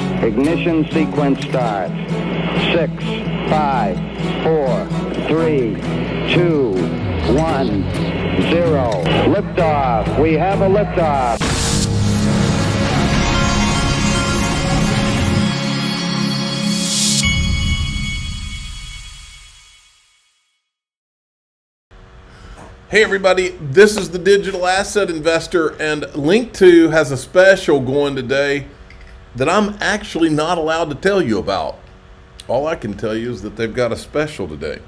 Ignition sequence start. 6, 5, 4, 3, 2, 1, 0. Liftoff. We have a liftoff. Hey everybody, this is the Digital Asset Investor, and Link2 has a special going today that I'm actually not allowed to tell you about. All I can tell you is that they've got a special today.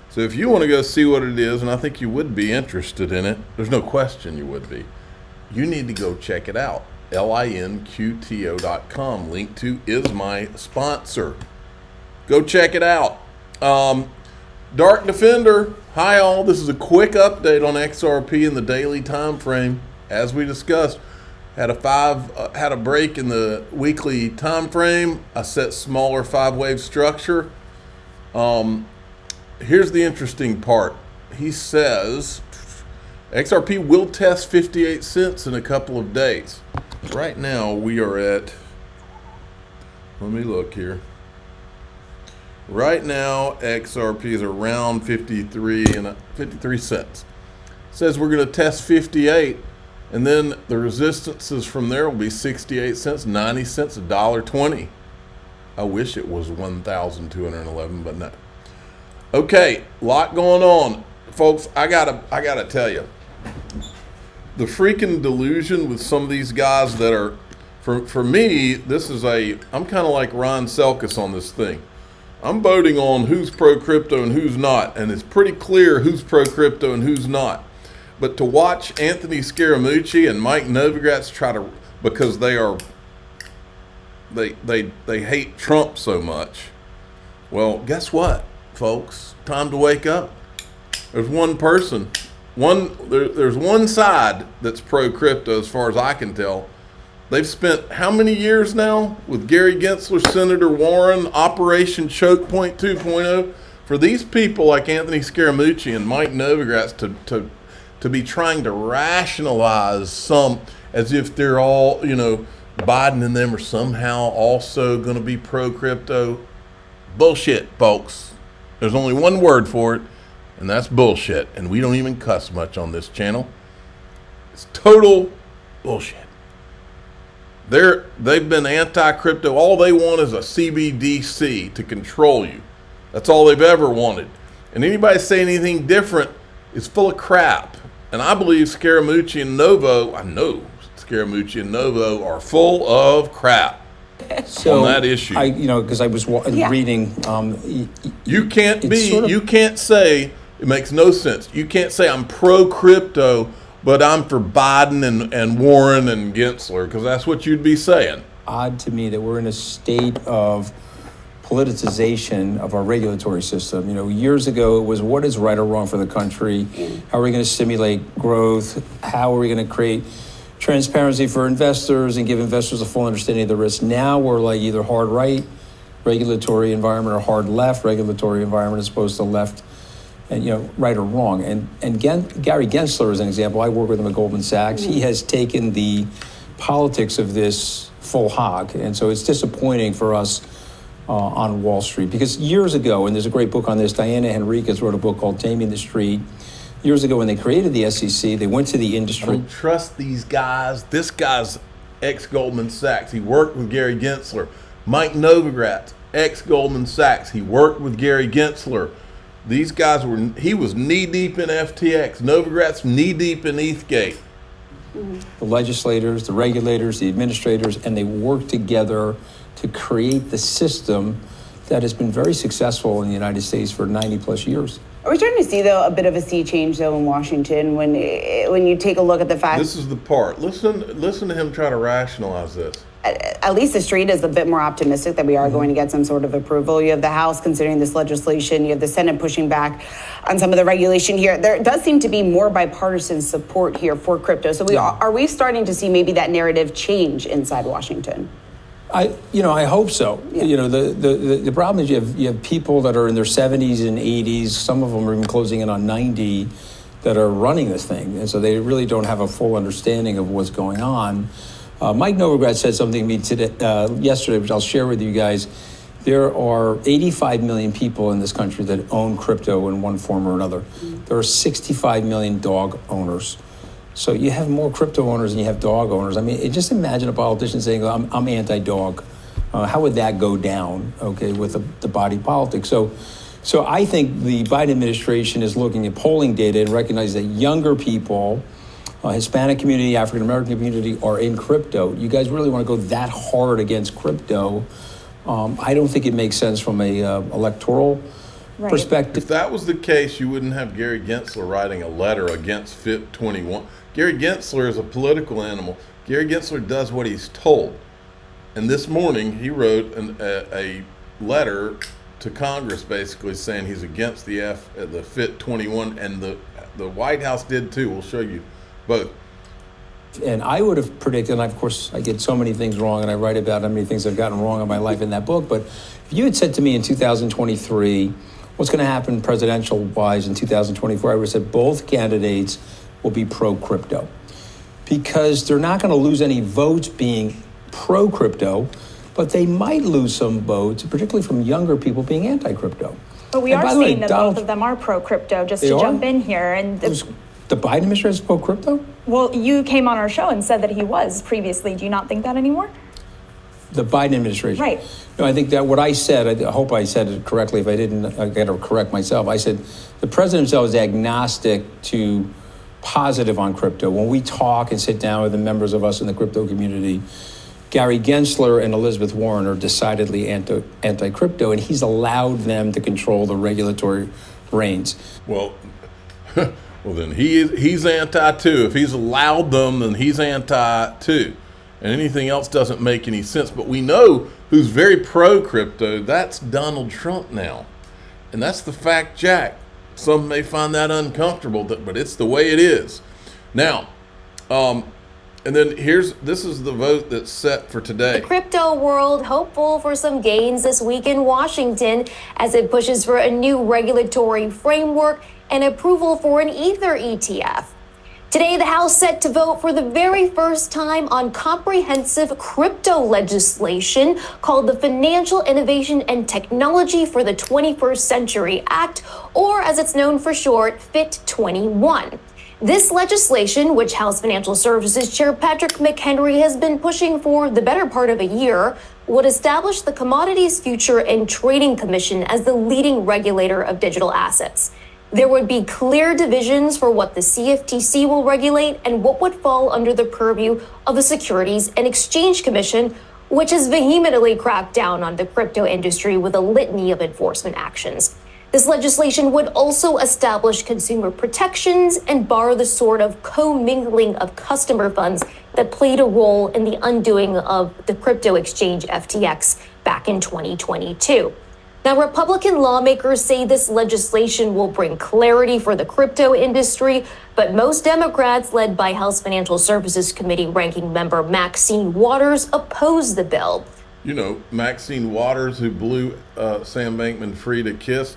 So if you want to go see what it is, and I think you would be interested in it, there's no question you would be, you need to go check it out. linqto.com. Link2 is my sponsor. Go check it out. Dark Defender, hi all. This is a quick update on XRP in the daily time frame. As we discussed, had a break in the weekly time frame. I set smaller 5-wave structure. Here's the interesting part. He says XRP will test 58 cents in a couple of days. Right now we are at, let me look here. Right now, XRP is around 53 cents. Says we're going to test 58, and then the resistances from there will be 68 cents, 90 cents, $1.20. I wish it was 1,211, but no. Okay, lot going on, folks. I gotta tell you, the freaking delusion with some of these guys that are, for me, I'm kind of like Ron Selkis on this thing. I'm voting on who's pro-crypto and who's not, and it's pretty clear who's pro-crypto and who's not. But to watch Anthony Scaramucci and Mike Novogratz try to, because they hate Trump so much. Well, guess what, folks? Time to wake up. There's one person, there's one side that's pro-crypto as far as I can tell. They've spent how many years now with Gary Gensler, Senator Warren, Operation Chokepoint 2.0? For these people like Anthony Scaramucci and Mike Novogratz to be trying to rationalize some as if they're all, Biden and them are somehow also going to be pro-crypto. Bullshit, folks. There's only one word for it, and that's bullshit. And we don't even cuss much on this channel. It's total bullshit. They've been anti-crypto. All they want is a CBDC to control you. That's all they've ever wanted. And anybody saying anything different is full of crap. And I believe Scaramucci and Novo, I know Scaramucci and Novo are full of crap on that issue. Because I was reading. You can't say, it makes no sense. You can't say I'm pro-crypto, but I'm for Biden and Warren and Gensler, because that's what you'd be saying. Odd to me that we're in a state of politicization of our regulatory system. Years ago it was what is right or wrong for the country? How are we going to stimulate growth? How are we going to create transparency for investors and give investors a full understanding of the risk? Now we're like either hard right regulatory environment or hard left regulatory environment as opposed to left and right or wrong. And Gary Gensler is an example. I work with him at Goldman Sachs. He has taken the politics of this full hog, and so it's disappointing for us on Wall Street, because years ago, and there's a great book on this, Diana Henriquez wrote a book called Taming the Street. Years ago when they created the SEC, they went to the industry. I don't trust these guys. This guy's ex-Goldman Sachs. He worked with Gary Gensler. Mike Novogratz, ex-Goldman Sachs. He worked with Gary Gensler. These guys he was knee-deep in FTX. Novogratz knee-deep in ETHgate. The legislators, the regulators, the administrators, and they work together to create the system that has been very successful in the United States for 90 plus years. Are we starting to see, though, a bit of a sea change, though, in Washington when you take a look at the fact... This is the part. Listen to him try to rationalize this. At least the street is a bit more optimistic that we are going to get some sort of approval. You have the House considering this legislation. You have the Senate pushing back on some of the regulation here. There does seem to be more bipartisan support here for crypto. So are we starting to see maybe that narrative change inside Washington? I hope so. Yeah. The problem is you have people that are in their 70s and 80s. Some of them are even closing in on 90 that are running this thing, and so they really don't have a full understanding of what's going on. Mike Novogratz said something to me yesterday, which I'll share with you guys. There are 85 million people in this country that own crypto in one form or another. There are 65 million dog owners. So you have more crypto owners than you have dog owners. I mean, just imagine a politician saying, I'm anti-dog. How would that go down, okay, with the body politic? So I think the Biden administration is looking at polling data and recognize that younger people, Hispanic community, African American community are in crypto. You guys really want to go that hard against crypto? I don't think it makes sense from a electoral perspective. If that was the case, you wouldn't have Gary Gensler writing a letter against FIT 21. Gary Gensler is a political animal. Gary Gensler does what he's told. And this morning, he wrote a letter to Congress basically saying he's against the FIT 21, and the White House did too. We'll show you both. And I would have predicted, and of course I get so many things wrong, and I write about how many things I've gotten wrong in my life in that book, but if you had said to me in 2023, what's going to happen presidential-wise in 2024, I would have said both candidates will be pro-crypto. Because they're not going to lose any votes being pro-crypto, but they might lose some votes, particularly from younger people being anti-crypto. But we are seeing that both of them are pro-crypto, just to jump in here. And the Biden administration is pro-crypto? Well, you came on our show and said that he was previously. Do you not think that anymore? The Biden administration? Right. No, I think that what I said, I hope I said it correctly. If I didn't, I got to correct myself. I said the president himself is agnostic to positive on crypto. When we talk and sit down with the members of us in the crypto community, Gary Gensler and Elizabeth Warren are decidedly anti-crypto, and he's allowed them to control the regulatory reins. Well, then he's anti too. If he's allowed them, then he's anti too. And anything else doesn't make any sense. But we know who's very pro-crypto. That's Donald Trump now. And that's the fact, Jack. Some may find that uncomfortable, but it's the way it is. Now, and then this is the vote that's set for today. The crypto world hopeful for some gains this week in Washington as it pushes for a new regulatory framework and approval for an Ether ETF. Today, the House set to vote for the very first time on comprehensive crypto legislation called the Financial Innovation and Technology for the 21st Century Act, or as it's known for short, FIT 21. This legislation, which House Financial Services Chair Patrick McHenry has been pushing for the better part of a year, would establish the Commodities Future and Trading Commission as the leading regulator of digital assets. There would be clear divisions for what the CFTC will regulate and what would fall under the purview of the Securities and Exchange Commission, which has vehemently cracked down on the crypto industry with a litany of enforcement actions. This legislation would also establish consumer protections and bar the sort of commingling of customer funds that played a role in the undoing of the crypto exchange FTX back in 2022. Now, Republican lawmakers say this legislation will bring clarity for the crypto industry, but most Democrats, led by House Financial Services Committee ranking member Maxine Waters, oppose the bill. You know, Maxine Waters, who blew Sam Bankman-Fried a kiss.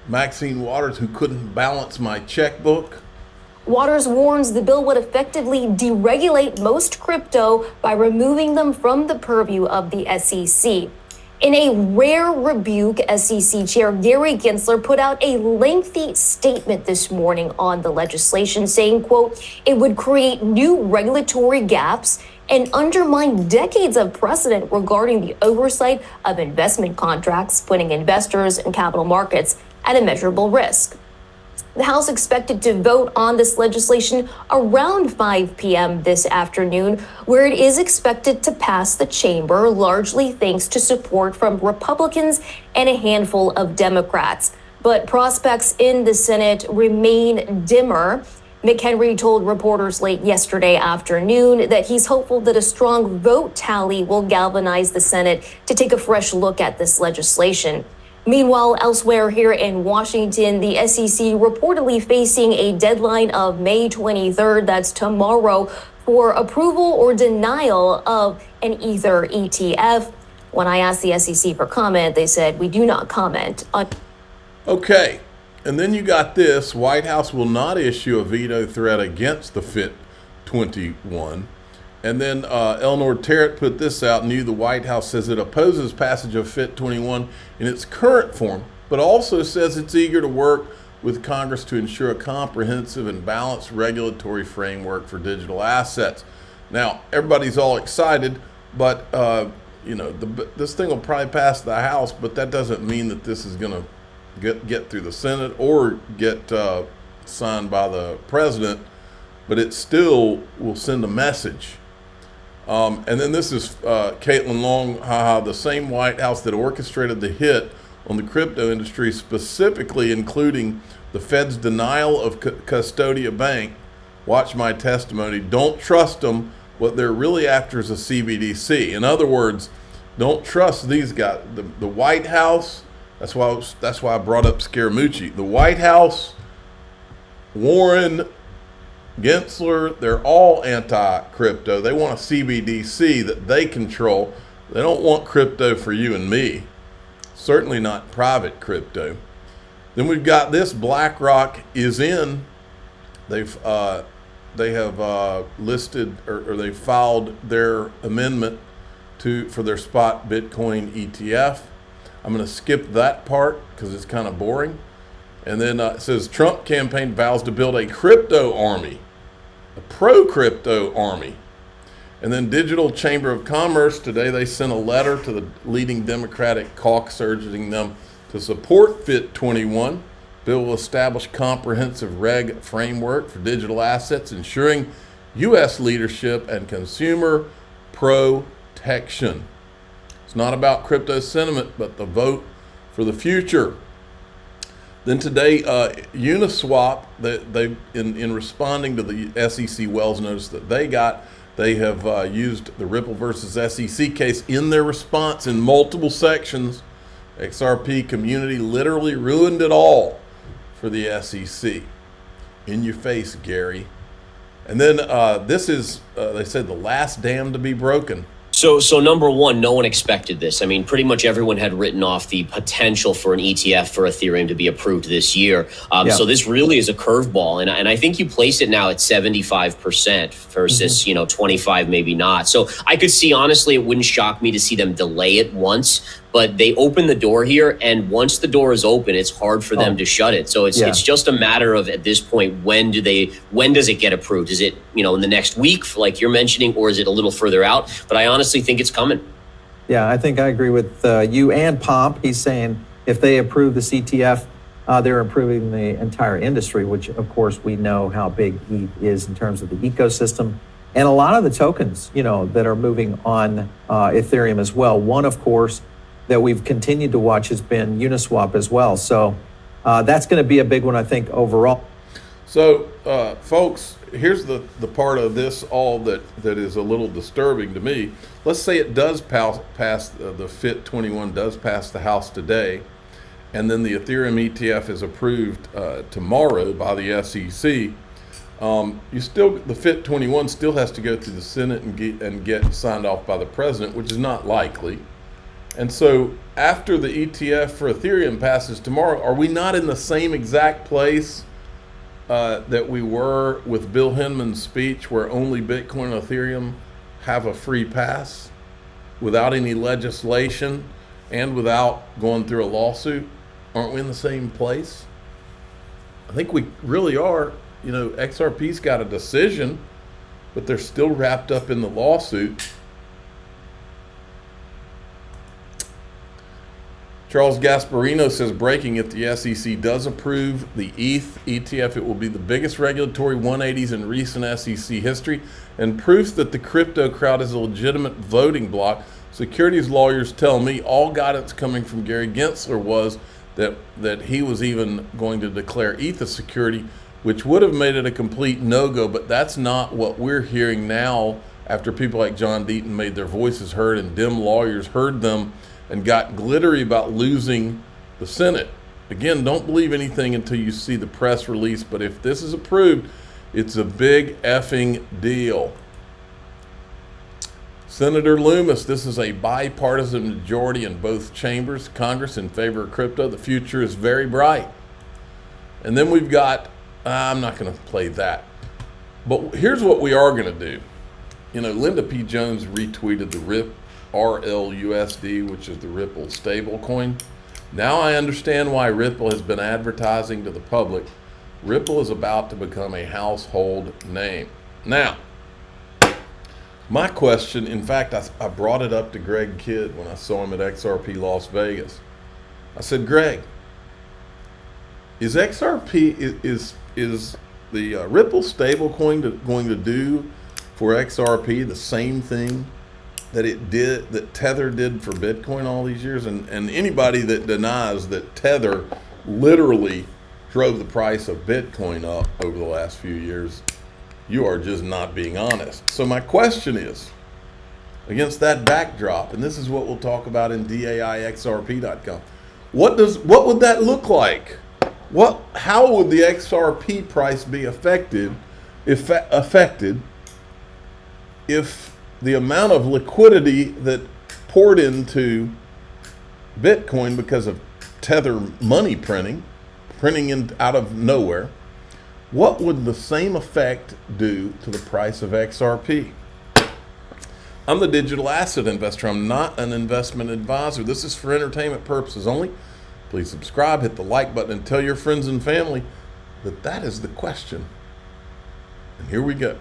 Maxine Waters, who couldn't balance my checkbook. Waters warns the bill would effectively deregulate most crypto by removing them from the purview of the SEC. In a rare rebuke, SEC Chair Gary Gensler put out a lengthy statement this morning on the legislation saying, quote, it would create new regulatory gaps and undermine decades of precedent regarding the oversight of investment contracts, putting investors and capital markets at immeasurable risk. The House expected to vote on this legislation around 5 p.m. this afternoon, where it is expected to pass the chamber, largely thanks to support from Republicans and a handful of Democrats. But prospects in the Senate remain dimmer. McHenry told reporters late yesterday afternoon that he's hopeful that a strong vote tally will galvanize the Senate to take a fresh look at this legislation. Meanwhile, elsewhere here in Washington, the SEC reportedly facing a deadline of May 23rd, that's tomorrow, for approval or denial of an Ether ETF. When I asked the SEC for comment, they said, we do not comment on. Okay, and then you got this. White House will not issue a veto threat against the FIT 21. And then Eleanor Terrett put this out. New, the White House says it opposes passage of FIT 21 in its current form, but also says it's eager to work with Congress to ensure a comprehensive and balanced regulatory framework for digital assets. Now, everybody's all excited, but this thing will probably pass the House, but that doesn't mean that this is going to get through the Senate or get signed by the president, but it still will send a message. And then this is Caitlin Long, the same White House that orchestrated the hit on the crypto industry, specifically including the Fed's denial of Custodia Bank. Watch my testimony. Don't trust them. What they're really after is a CBDC. In other words, don't trust these guys. The White House, that's why I brought up Scaramucci. The White House, Warren, Gensler, they're all anti-crypto. They want a CBDC that they control. They don't want crypto for you and me. Certainly not private crypto. Then we've got this. BlackRock is in. They have listed or they filed their amendment for their spot Bitcoin ETF. I'm going to skip that part because it's kind of boring. And then it says Trump campaign vows to build a crypto army, a pro-crypto army. And then Digital Chamber of Commerce, today they sent a letter to the leading Democratic caucus urging them to support FIT 21. Bill will establish comprehensive reg framework for digital assets, ensuring U.S. leadership and consumer protection. It's not about crypto sentiment, but the vote for the future. Then today, Uniswap, they in responding to the SEC Wells notice that they got, they have used the Ripple versus SEC case in their response in multiple sections. XRP community literally ruined it all for the SEC. In your face, Gary. And then this is, they said, the last dam to be broken. So number one, no one expected this. I mean, pretty much everyone had written off the potential for an ETF for Ethereum to be approved this year. So this really is a curveball. And I think you place it now at 75% versus, 25, maybe not. So I could see, honestly, it wouldn't shock me to see them delay it once. But they open the door here, and once the door is open, it's hard for them to shut it. So it's just a matter of, at this point, when does it get approved? Is it, in the next week, like you're mentioning, or is it a little further out? But I honestly think it's coming. Yeah, I think I agree with you and Pomp. He's saying if they approve the CTF, they're improving the entire industry, which, of course, we know how big ETH is in terms of the ecosystem. And a lot of the tokens, that are moving on Ethereum as well. One, of course, that we've continued to watch has been Uniswap as well. So that's going to be a big one, I think, overall. So, folks, here's the part of this all that is a little disturbing to me. Let's say it does pass the FIT 21 does pass the House today, and then the Ethereum ETF is approved tomorrow by the SEC. The FIT 21 still has to go through the Senate and get signed off by the president, which is not likely. And so after the ETF for Ethereum passes tomorrow, are we not in the same exact place that we were with Bill Hinman's speech, where only Bitcoin and Ethereum have a free pass without any legislation and without going through a lawsuit? Aren't we in the same place? I think we really are. XRP's got a decision, but they're still wrapped up in the lawsuit. Charles Gasparino says, breaking, if the SEC does approve the ETH ETF, it will be the biggest regulatory 180s in recent SEC history and proof that the crypto crowd is a legitimate voting bloc. Securities lawyers tell me all guidance coming from Gary Gensler was that he was even going to declare ETH a security, which would have made it a complete no-go, but that's not what we're hearing now after people like John Deaton made their voices heard and dim lawyers heard them and got glittery about losing the Senate. Again, don't believe anything until you see the press release, but if this is approved, it's a big effing deal. Senator Loomis, this is a bipartisan majority in both chambers, Congress, in favor of crypto. The future is very bright. And then we've got, I'm not going to play that, but here's what we are going to do. You know, Linda P. Jones retweeted the RLUSD, which is the Ripple stablecoin. Now I understand why Ripple has been advertising to the public. Ripple is about to become a household name. Now, my question, in fact, I brought it up to Greg Kidd when I saw him at XRP Las Vegas. I said, Greg, is XRP, is the Ripple stablecoin going to do for XRP the same thing that it did, that Tether did for Bitcoin all these years? And anybody that denies that Tether literally drove the price of Bitcoin up over the last few years, you are just not being honest. So my question is, against that backdrop, and this is what we'll talk about in DAIXRP.com, what would that look like? How would the XRP price be affected if the amount of liquidity that poured into Bitcoin because of Tether money printing out of nowhere, what would the same effect do to the price of XRP? I'm the digital asset investor. I'm not an investment advisor. This is for entertainment purposes only. Please subscribe, hit the like button, and tell your friends and family that is the question. And here we go.